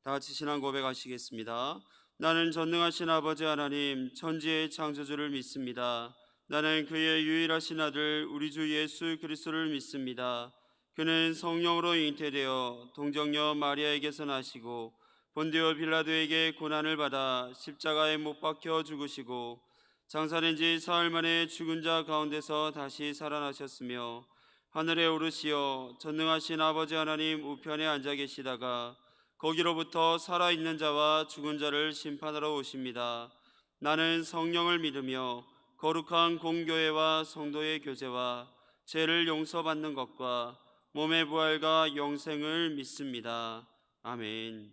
다 같이 신앙 고백하시겠습니다. 나는 전능하신 아버지 하나님 천지의 창조주를 믿습니다. 나는 그의 유일하신 아들 우리 주 예수 그리스도를 믿습니다. 그는 성령으로 잉태되어 동정녀 마리아에게서 나시고 본디오 빌라도에게 고난을 받아 십자가에 못 박혀 죽으시고 장사된 지 사흘 만에 죽은 자 가운데서 다시 살아나셨으며 하늘에 오르시어 전능하신 아버지 하나님 우편에 앉아 계시다가 거기로부터 살아있는 자와 죽은 자를 심판하러 오십니다. 나는 성령을 믿으며 거룩한 공교회와 성도의 교제와 죄를 용서받는 것과 몸의 부활과 영생을 믿습니다. 아멘.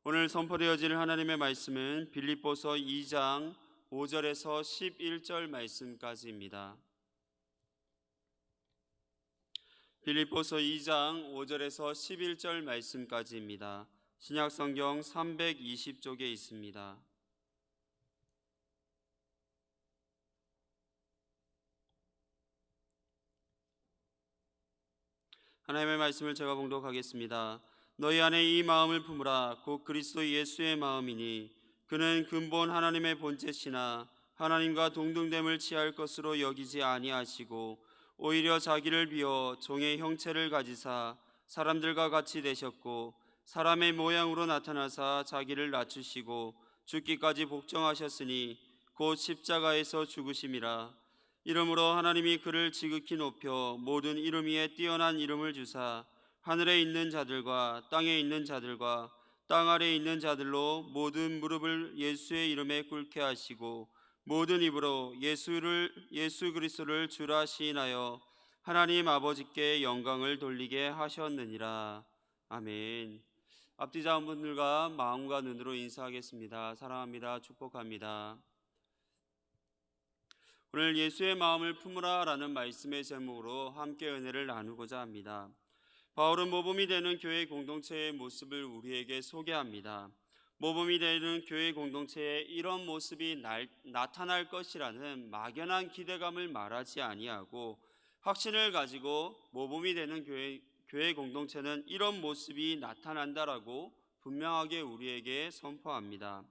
오늘 선포되어질 하나님의 말씀은 빌립보서 2장 5절에서 11절 말씀까지입니다. 빌립보서 2장 5절에서 11절 말씀까지입니다. 신약성경 320쪽에 있습니다. 하나님의 말씀을 제가 봉독하겠습니다. 너희 안에 이 마음을 품으라. 곧 그리스도 예수의 마음이니 그는 근본 하나님의 본체시나 하나님과 동등됨을 취할 것으로 여기지 아니하시고 오히려 자기를 비워 종의 형체를 가지사 사람들과 같이 되셨고 사람의 모양으로 나타나사 자기를 낮추시고 죽기까지 복종하셨으니 곧 십자가에서 죽으심이라. 이러므로 하나님이 그를 지극히 높여 모든 이름 위에 뛰어난 이름을 주사 하늘에 있는 자들과 땅에 있는 자들과 땅 아래에 있는 자들로 모든 무릎을 예수의 이름에 꿇게 하시고 모든 입으로 예수 그리스도를 주라 시인하여 하나님 아버지께 영광을 돌리게 하셨느니라. 아멘. 앞뒤 자분들과 마음과 눈으로 인사하겠습니다. 사랑합니다. 축복합니다. 오늘 예수의 마음을 품으라 라는 말씀의 제목으로 함께 은혜를 나누고자 합니다. 바울은 모범이 되는 교회 공동체의 모습을 우리에게 소개합니다. 모범이 되는 교회 공동체에 이런 모습이 나타날 것이라는 막연한 기대감을 말하지 아니하고 확신을 가지고 모범이 되는 교회 공동체는 이런 모습이 나타난다라고 분명하게 우리에게 선포합니다.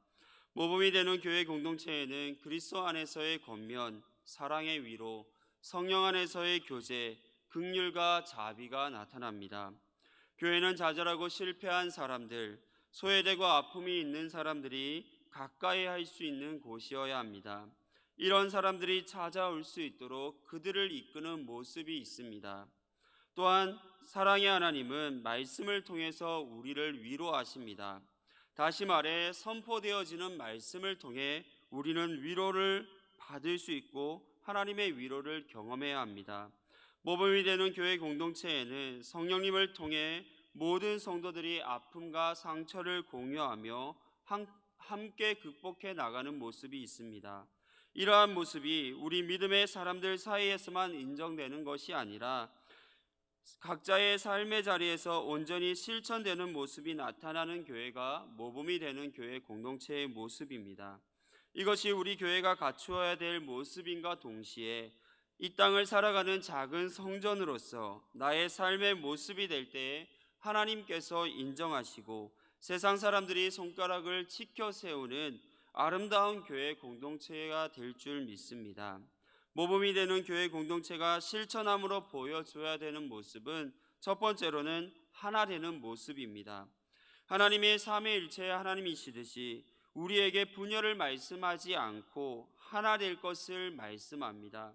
모범이 되는 교회 공동체에는 그리스도 안에서의 권면, 사랑의 위로, 성령 안에서의 교제, 긍휼과 자비가 나타납니다. 교회는 좌절하고 실패한 사람들, 소외되고 아픔이 있는 사람들이 가까이 할 수 있는 곳이어야 합니다. 이런 사람들이 찾아올 수 있도록 그들을 이끄는 모습이 있습니다. 또한 사랑의 하나님은 말씀을 통해서 우리를 위로하십니다. 다시 말해 선포되어지는 말씀을 통해 우리는 위로를 받을 수 있고 하나님의 위로를 경험해야 합니다. 모범이 되는 교회 공동체에는 성령님을 통해 모든 성도들이 아픔과 상처를 공유하며 함께 극복해 나가는 모습이 있습니다. 이러한 모습이 우리 믿음의 사람들 사이에서만 인정되는 것이 아니라 각자의 삶의 자리에서 온전히 실천되는 모습이 나타나는 교회가 모범이 되는 교회 공동체의 모습입니다. 이것이 우리 교회가 갖추어야 될 모습인가 동시에 이 땅을 살아가는 작은 성전으로서 나의 삶의 모습이 될 때에 하나님께서 인정하시고 세상 사람들이 손가락을 치켜 세우는 아름다운 교회 공동체가 될 줄 믿습니다. 모범이 되는 교회 공동체가 실천함으로 보여줘야 되는 모습은 첫 번째로는 하나 되는 모습입니다. 하나님의 삼위일체 하나님이시듯이 우리에게 분열을 말씀하지 않고 하나 될 것을 말씀합니다.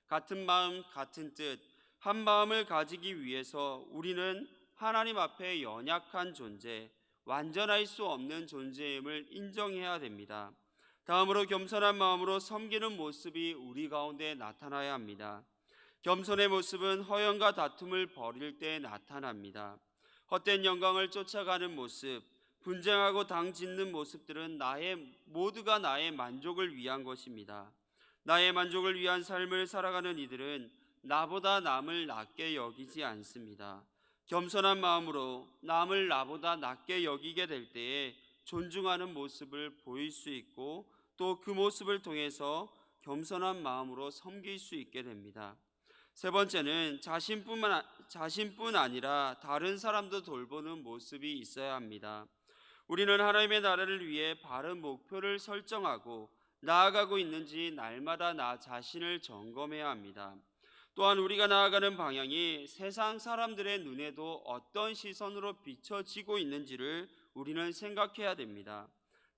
같은 마음 같은 뜻 한 마음을 가지기 위해서 우리는 하나님 앞에 연약한 존재, 완전할 수 없는 존재임을 인정해야 됩니다. 다음으로 겸손한 마음으로 섬기는 모습이 우리 가운데 나타나야 합니다. 겸손의 모습은 허영과 다툼을 벌일 때 나타납니다. 헛된 영광을 쫓아가는 모습, 분쟁하고 당짓는 모습들은 모두가 나의 만족을 위한 것입니다. 나의 만족을 위한 삶을 살아가는 이들은 나보다 남을 낮게 여기지 않습니다. 겸손한 마음으로 남을 나보다 낮게 여기게 될 때에 존중하는 모습을 보일 수 있고 또 그 모습을 통해서 겸손한 마음으로 섬길 수 있게 됩니다. 세 번째는 자신뿐 아니라 다른 사람도 돌보는 모습이 있어야 합니다. 우리는 하나님의 나라를 위해 바른 목표를 설정하고 나아가고 있는지 날마다 나 자신을 점검해야 합니다. 또한 우리가 나아가는 방향이 세상 사람들의 눈에도 어떤 시선으로 비춰지고 있는지를 우리는 생각해야 됩니다.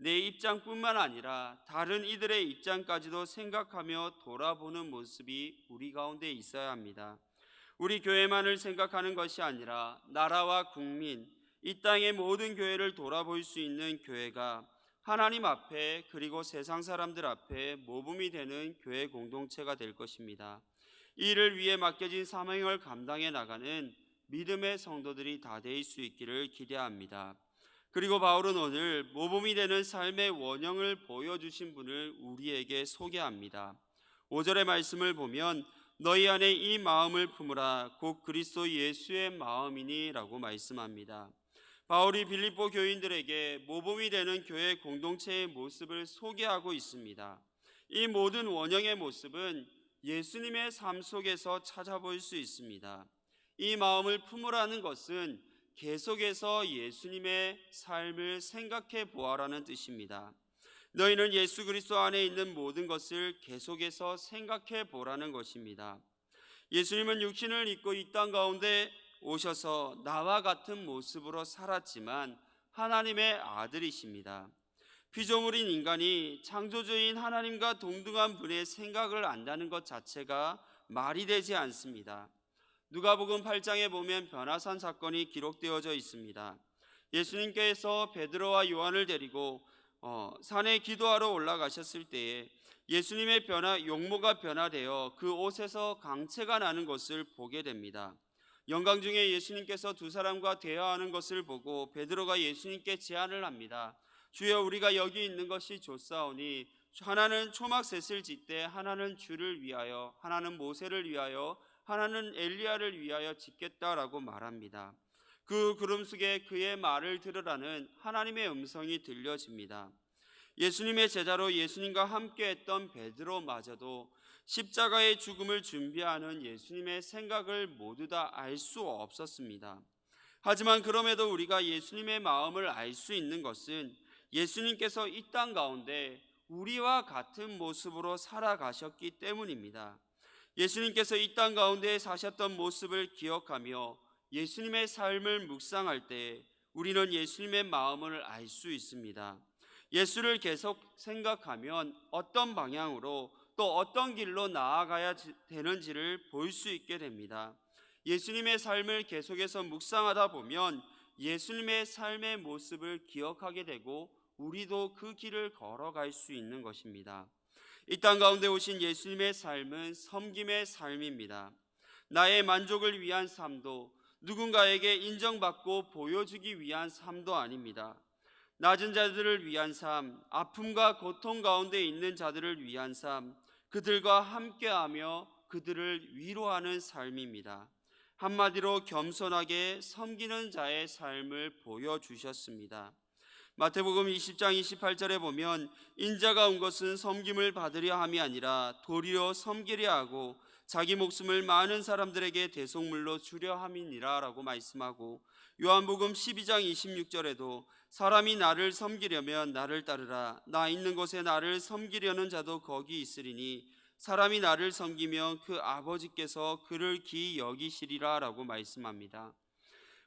내 입장뿐만 아니라 다른 이들의 입장까지도 생각하며 돌아보는 모습이 우리 가운데 있어야 합니다. 우리 교회만을 생각하는 것이 아니라 나라와 국민, 이 땅의 모든 교회를 돌아볼 수 있는 교회가 하나님 앞에 그리고 세상 사람들 앞에 모범이 되는 교회 공동체가 될 것입니다. 이 일을 위해 맡겨진 사명을 감당해 나가는 믿음의 성도들이 다 될 수 있기를 기대합니다. 그리고 바울은 오늘 모범이 되는 삶의 원형을 보여주신 분을 우리에게 소개합니다. 5절의 말씀을 보면 너희 안에 이 마음을 품으라 곧 그리스도 예수의 마음이니 라고 말씀합니다. 바울이 빌립보 교인들에게 모범이 되는 교회 공동체의 모습을 소개하고 있습니다. 이 모든 원형의 모습은 예수님의 삶 속에서 찾아볼 수 있습니다. 이 마음을 품으라는 것은 계속해서 예수님의 삶을 생각해 보아라는 뜻입니다. 너희는 예수 그리스도 안에 있는 모든 것을 계속해서 생각해 보라는 것입니다. 예수님은 육신을 입고 이 땅 가운데 오셔서 나와 같은 모습으로 살았지만 하나님의 아들이십니다. 피조물인 인간이 창조주인 하나님과 동등한 분의 생각을 안다는 것 자체가 말이 되지 않습니다. 누가복음 8장에 보면 변화산 사건이 기록되어져 있습니다. 예수님께서 베드로와 요한을 데리고 산에 기도하러 올라가셨을 때에 예수님의 용모가 변화되어 그 옷에서 강채가 나는 것을 보게 됩니다. 영광 중에 예수님께서 두 사람과 대화하는 것을 보고 베드로가 예수님께 제안을 합니다. 주여, 우리가 여기 있는 것이 좋사오니 하나는 초막셋을 짓되 하나는 주를 위하여, 하나는 모세를 위하여, 하나는 엘리야를 위하여 짓겠다라고 말합니다. 그 구름 속에 그의 말을 들으라는 하나님의 음성이 들려집니다. 예수님의 제자로 예수님과 함께했던 베드로마저도 십자가의 죽음을 준비하는 예수님의 생각을 모두 다 알 수 없었습니다. 하지만 그럼에도 우리가 예수님의 마음을 알 수 있는 것은 예수님께서 이 땅 가운데 우리와 같은 모습으로 살아가셨기 때문입니다. 예수님께서 이 땅 가운데 사셨던 모습을 기억하며 예수님의 삶을 묵상할 때 우리는 예수님의 마음을 알 수 있습니다. 예수를 계속 생각하면 어떤 방향으로 또 어떤 길로 나아가야 되는지를 볼 수 있게 됩니다. 예수님의 삶을 계속해서 묵상하다 보면 예수님의 삶의 모습을 기억하게 되고 우리도 그 길을 걸어갈 수 있는 것입니다. 이 땅 가운데 오신 예수님의 삶은 섬김의 삶입니다. 나의 만족을 위한 삶도 누군가에게 인정받고 보여주기 위한 삶도 아닙니다. 낮은 자들을 위한 삶, 아픔과 고통 가운데 있는 자들을 위한 삶, 그들과 함께하며 그들을 위로하는 삶입니다. 한마디로 겸손하게 섬기는 자의 삶을 보여주셨습니다. 마태복음 20장 28절에 보면 인자가 온 것은 섬김을 받으려 함이 아니라 도리어 섬기려 하고 자기 목숨을 많은 사람들에게 대속물로 주려 함이니라 라고 말씀하고, 요한복음 12장 26절에도 사람이 나를 섬기려면 나를 따르라, 나 있는 곳에 나를 섬기려는 자도 거기 있으리니 사람이 나를 섬기면 그 아버지께서 그를 기이 여기시리라 라고 말씀합니다.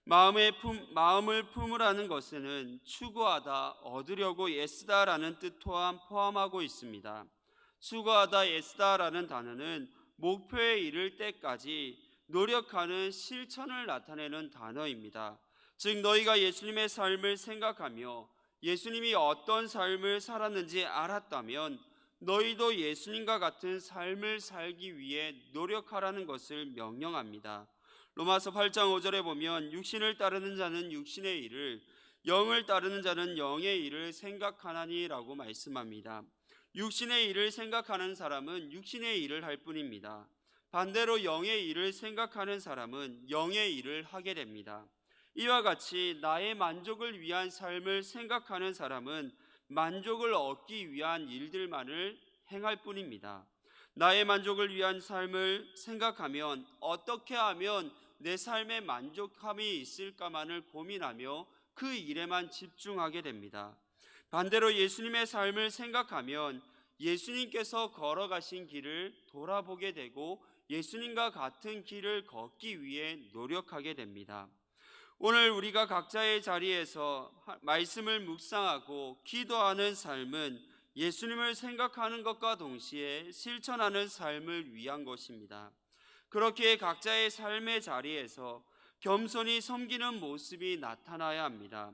마음을 품으라는 것에는 추구하다, 얻으려고 애쓰다라는 뜻 또한 포함하고 있습니다. 추구하다, 애쓰다라는 단어는 목표에 이를 때까지 노력하는 실천을 나타내는 단어입니다. 즉 너희가 예수님의 삶을 생각하며 예수님이 어떤 삶을 살았는지 알았다면 너희도 예수님과 같은 삶을 살기 위해 노력하라는 것을 명령합니다. 로마서 8장 5절에 보면 육신을 따르는 자는 육신의 일을, 영을 따르는 자는 영의 일을 생각하나니 라고 말씀합니다. 육신의 일을 생각하는 사람은 육신의 일을 할 뿐입니다. 반대로 영의 일을 생각하는 사람은 영의 일을 하게 됩니다. 이와 같이 나의 만족을 위한 삶을 생각하는 사람은 만족을 얻기 위한 일들만을 행할 뿐입니다. 나의 만족을 위한 삶을 생각하면 어떻게 하면 내 삶에 만족함이 있을까만을 고민하며 그 일에만 집중하게 됩니다. 반대로 예수님의 삶을 생각하면 예수님께서 걸어가신 길을 돌아보게 되고 예수님과 같은 길을 걷기 위해 노력하게 됩니다. 오늘 우리가 각자의 자리에서 말씀을 묵상하고 기도하는 삶은 예수님을 생각하는 것과 동시에 실천하는 삶을 위한 것입니다. 그렇게 각자의 삶의 자리에서 겸손히 섬기는 모습이 나타나야 합니다.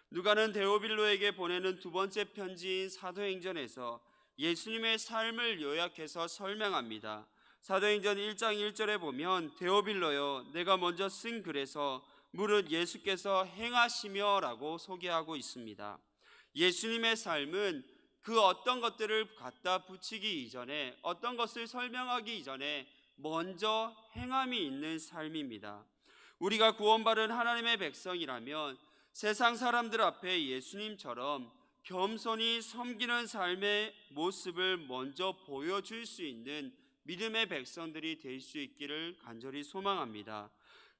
누가는 데오빌로에게 보내는 두 번째 편지인 사도행전에서 예수님의 삶을 요약해서 설명합니다. 사도행전 1장 1절에 보면 데오빌로여 내가 먼저 쓴 글에서 무릇 예수께서 행하시며 라고 소개하고 있습니다. 예수님의 삶은 그 어떤 것들을 갖다 붙이기 이전에, 어떤 것을 설명하기 이전에 먼저 행함이 있는 삶입니다. 우리가 구원받은 하나님의 백성이라면 세상 사람들 앞에 예수님처럼 겸손히 섬기는 삶의 모습을 먼저 보여줄 수 있는 믿음의 백성들이 될 수 있기를 간절히 소망합니다.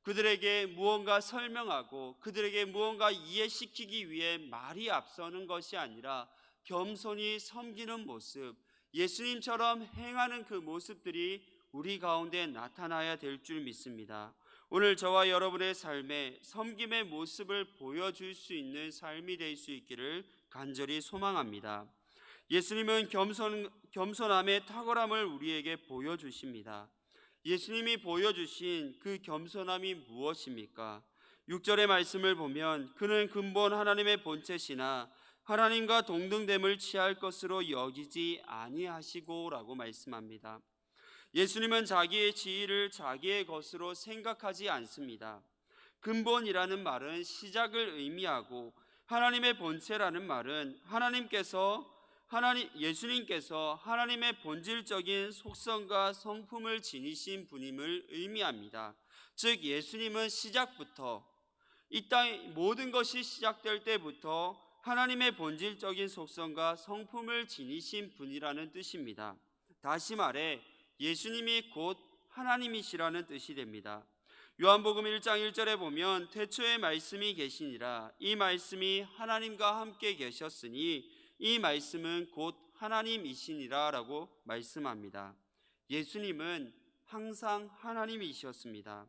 그들에게 무언가 설명하고 그들에게 무언가 이해시키기 위해 말이 앞서는 것이 아니라 겸손히 섬기는 모습, 예수님처럼 행하는 그 모습들이 우리 가운데 나타나야 될 줄 믿습니다. 오늘 저와 여러분의 삶에 섬김의 모습을 보여줄 수 있는 삶이 될 수 있기를 간절히 소망합니다. 예수님은 겸손함의 탁월함을 우리에게 보여주십니다. 예수님이 보여주신 그 겸손함이 무엇입니까? 6절의 말씀을 보면 그는 근본 하나님의 본체시나 하나님과 동등됨을 취할 것으로 여기지 아니하시고 라고 말씀합니다. 예수님은 자기의 지위를 자기의 것으로 생각하지 않습니다. 근본이라는 말은 시작을 의미하고 하나님의 본체라는 말은 예수님께서 하나님의 본질적인 속성과 성품을 지니신 분임을 의미합니다. 즉 예수님은 시작부터 이 땅 모든 것이 시작될 때부터 하나님의 본질적인 속성과 성품을 지니신 분이라는 뜻입니다. 다시 말해 예수님이 곧 하나님이시라는 뜻이 됩니다. 요한복음 1장 1절에 보면 태초에 말씀이 계시니라 이 말씀이 하나님과 함께 계셨으니 이 말씀은 곧 하나님이시니라 라고 말씀합니다. 예수님은 항상 하나님이셨습니다.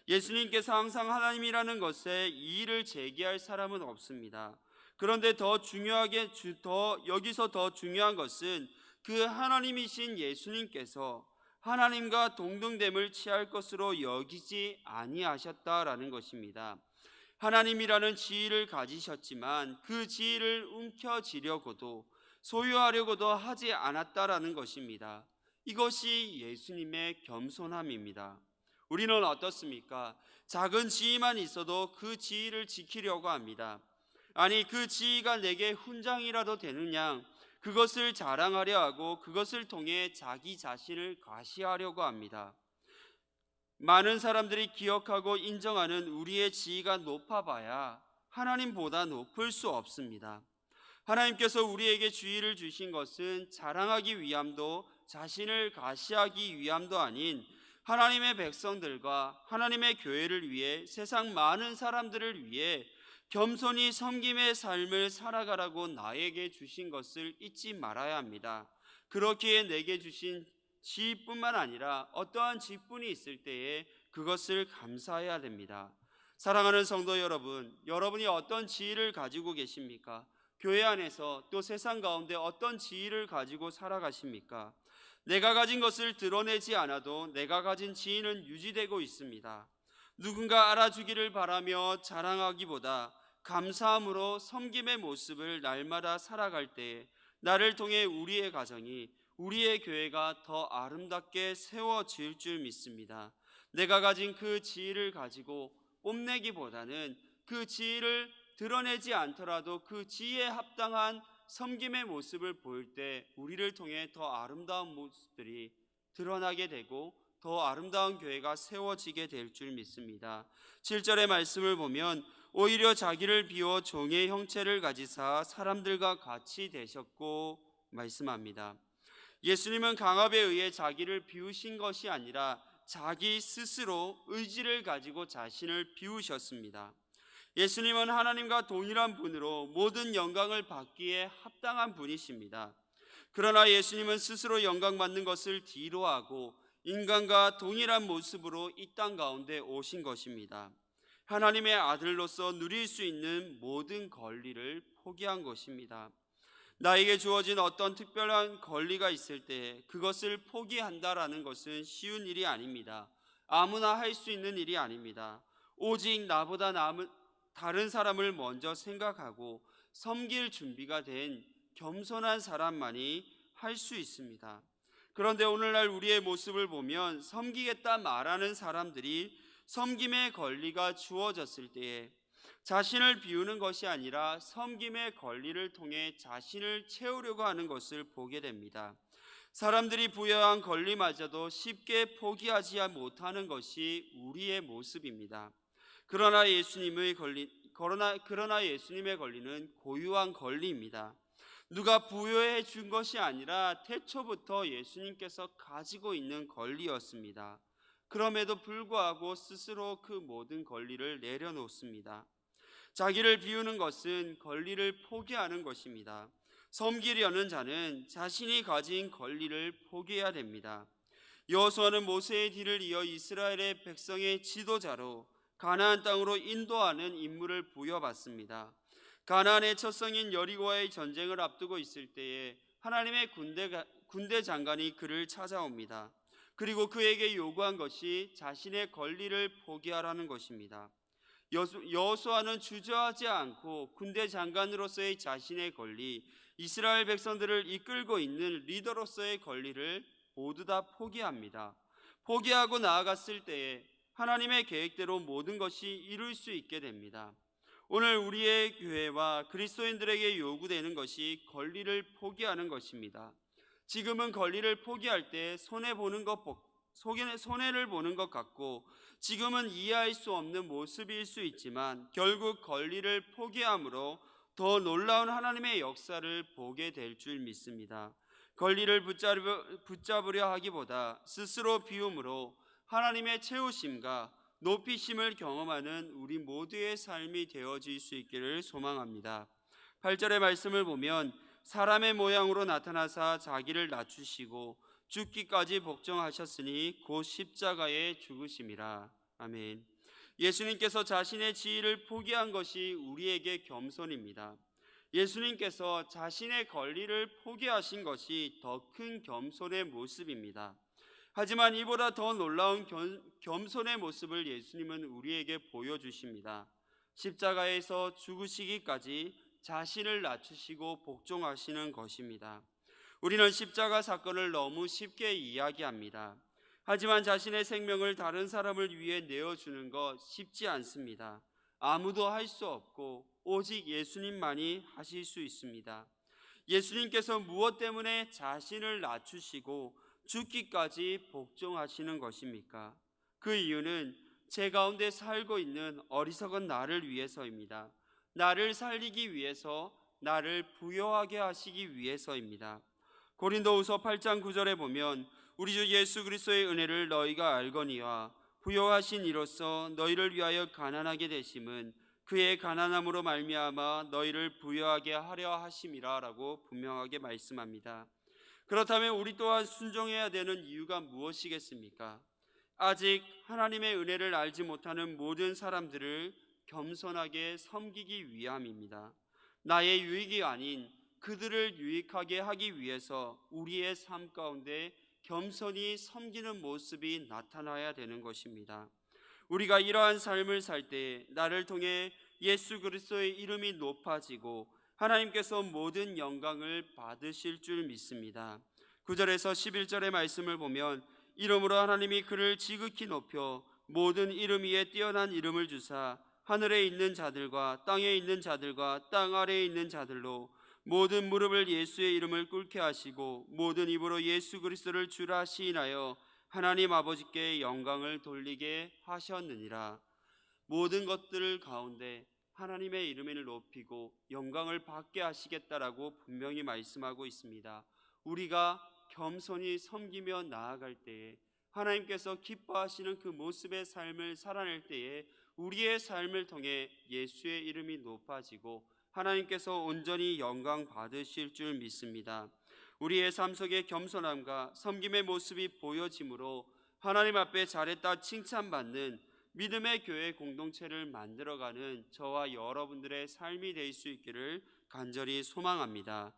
예수님께서 항상 하나님이라는 것에 이의를 제기할 사람은 없습니다. 그런데 여기서 더 중요한 것은 그 하나님이신 예수님께서 하나님과 동등됨을 취할 것으로 여기지 아니하셨다라는 것입니다. 하나님이라는 지위를 가지셨지만 그 지위를 움켜쥐려고도 소유하려고도 하지 않았다라는 것입니다. 이것이 예수님의 겸손함입니다. 우리는 어떻습니까? 작은 지위만 있어도 그 지위를 지키려고 합니다. 아니 그 지위가 내게 훈장이라도 되는 양 그것을 자랑하려 하고 그것을 통해 자기 자신을 과시하려고 합니다. 많은 사람들이 기억하고 인정하는 우리의 지위가 높아봐야 하나님보다 높을 수 없습니다. 하나님께서 우리에게 지위를 주신 것은 자랑하기 위함도 자신을 과시하기 위함도 아닌 하나님의 백성들과 하나님의 교회를 위해 세상 많은 사람들을 위해 겸손히 섬김의 삶을 살아가라고 나에게 주신 것을 잊지 말아야 합니다. 그렇기에 내게 주신 지위뿐만 아니라 어떠한 직분이 있을 때에 그것을 감사해야 됩니다. 사랑하는 성도 여러분, 여러분이 어떤 지위를 가지고 계십니까? 교회 안에서 또 세상 가운데 어떤 지위를 가지고 살아가십니까? 내가 가진 것을 드러내지 않아도 내가 가진 지위는 유지되고 있습니다. 누군가 알아주기를 바라며 자랑하기보다 감사함으로 섬김의 모습을 날마다 살아갈 때에 나를 통해 우리의 가정이 우리의 교회가 더 아름답게 세워질 줄 믿습니다. 내가 가진 그 지위를 가지고 뽐내기보다는 그 지위를 드러내지 않더라도 그 지위에 합당한 섬김의 모습을 보일 때 우리를 통해 더 아름다운 모습들이 드러나게 되고 더 아름다운 교회가 세워지게 될 줄 믿습니다. 7절의 말씀을 보면 오히려 자기를 비워 종의 형체를 가지사 사람들과 같이 되셨고 말씀합니다. 예수님은 강압에 의해 자기를 비우신 것이 아니라 자기 스스로 의지를 가지고 자신을 비우셨습니다. 예수님은 하나님과 동일한 분으로 모든 영광을 받기에 합당한 분이십니다. 그러나 예수님은 스스로 영광받는 것을 뒤로하고 인간과 동일한 모습으로 이 땅 가운데 오신 것입니다. 하나님의 아들로서 누릴 수 있는 모든 권리를 포기한 것입니다. 나에게 주어진 어떤 특별한 권리가 있을 때 그것을 포기한다라는 것은 쉬운 일이 아닙니다. 아무나 할 수 있는 일이 아닙니다. 오직 나보다 다른 사람을 먼저 생각하고 섬길 준비가 된 겸손한 사람만이 할 수 있습니다. 그런데 오늘날 우리의 모습을 보면 섬기겠다 말하는 사람들이 섬김의 권리가 주어졌을 때에 자신을 비우는 것이 아니라 섬김의 권리를 통해 자신을 채우려고 하는 것을 보게 됩니다. 사람들이 부여한 권리마저도 쉽게 포기하지 못하는 것이 우리의 모습입니다. 그러나 예수님의 권리는 고유한 권리입니다. 누가 부여해 준 것이 아니라 태초부터 예수님께서 가지고 있는 권리였습니다. 그럼에도 불구하고 스스로 그 모든 권리를 내려놓습니다. 자기를 비우는 것은 권리를 포기하는 것입니다. 섬기려는 자는 자신이 가진 권리를 포기해야 됩니다. 여호수아는 모세의 뒤를 이어 이스라엘의 백성의 지도자로 가나안 땅으로 인도하는 임무를 부여받습니다. 가나안의 첫 성인 여리고와의 전쟁을 앞두고 있을 때에 하나님의 군대 장관이 그를 찾아옵니다. 그리고 그에게 요구한 것이 자신의 권리를 포기하라는 것입니다. 여호수아는 주저하지 않고 군대 장관으로서의 자신의 권리, 이스라엘 백성들을 이끌고 있는 리더로서의 권리를 모두 다 포기합니다. 포기하고 나아갔을 때에 하나님의 계획대로 모든 것이 이룰 수 있게 됩니다. 오늘 우리의 교회와 그리스도인들에게 요구되는 것이 권리를 포기하는 것입니다. 지금은 권리를 포기할 때 손해를 보는 것 같고 지금은 이해할 수 없는 모습일 수 있지만 결국 권리를 포기함으로 더 놀라운 하나님의 역사를 보게 될 줄 믿습니다. 권리를 붙잡으려 하기보다 스스로 비움으로 하나님의 채우심과 높이심을 경험하는 우리 모두의 삶이 되어질 수 있기를 소망합니다. 8절의 말씀을 보면 사람의 모양으로 나타나사 자기를 낮추시고 죽기까지 복종하셨으니 곧 십자가에 죽으심이라. 아멘. 예수님께서 자신의 지위를 포기한 것이 우리에게 겸손입니다. 예수님께서 자신의 권리를 포기하신 것이 더 큰 겸손의 모습입니다. 하지만 이보다 더 놀라운 겸손의 모습을 예수님은 우리에게 보여주십니다. 십자가에서 죽으시기까지 자신을 낮추시고 복종하시는 것입니다. 우리는 십자가 사건을 너무 쉽게 이야기합니다. 하지만 자신의 생명을 다른 사람을 위해 내어주는 것 쉽지 않습니다. 아무도 할 수 없고 오직 예수님만이 하실 수 있습니다. 예수님께서 무엇 때문에 자신을 낮추시고 죽기까지 복종하시는 것입니까? 그 이유는 제 가운데 살고 있는 어리석은 나를 위해서입니다. 나를 살리기 위해서, 나를 부요하게 하시기 위해서입니다. 고린도후서 8장 9절에 보면 우리 주 예수 그리스도의 은혜를 너희가 알거니와 부요하신 이로써 너희를 위하여 가난하게 되심은 그의 가난함으로 말미암아 너희를 부요하게 하려 하심이라라고 분명하게 말씀합니다. 그렇다면 우리 또한 순종해야 되는 이유가 무엇이겠습니까? 아직 하나님의 은혜를 알지 못하는 모든 사람들을 겸손하게 섬기기 위함입니다. 나의 유익이 아닌 그들을 유익하게 하기 위해서 우리의 삶 가운데 겸손히 섬기는 모습이 나타나야 되는 것입니다. 우리가 이러한 삶을 살 때 나를 통해 예수 그리스도의 이름이 높아지고 하나님께서 모든 영광을 받으실 줄 믿습니다. 9절에서 11절의 말씀을 보면 이름으로 하나님이 그를 지극히 높여 모든 이름 위에 뛰어난 이름을 주사 하늘에 있는 자들과 땅에 있는 자들과 땅 아래에 있는 자들로 모든 무릎을 예수의 이름을 꿇게 하시고 모든 입으로 예수 그리스도를 주라 시인하여 하나님 아버지께 영광을 돌리게 하셨느니라. 모든 것들 가운데 하나님의 이름을 높이고 영광을 받게 하시겠다라고 분명히 말씀하고 있습니다. 우리가 겸손히 섬기며 나아갈 때에, 하나님께서 기뻐하시는 그 모습의 삶을 살아낼 때에 우리의 삶을 통해 예수의 이름이 높아지고 하나님께서 온전히 영광 받으실 줄 믿습니다. 우리의 삶 속에 겸손함과 섬김의 모습이 보여지므로 하나님 앞에 잘했다 칭찬받는 믿음의 교회 공동체를 만들어가는 저와 여러분들의 삶이 될 수 있기를 간절히 소망합니다.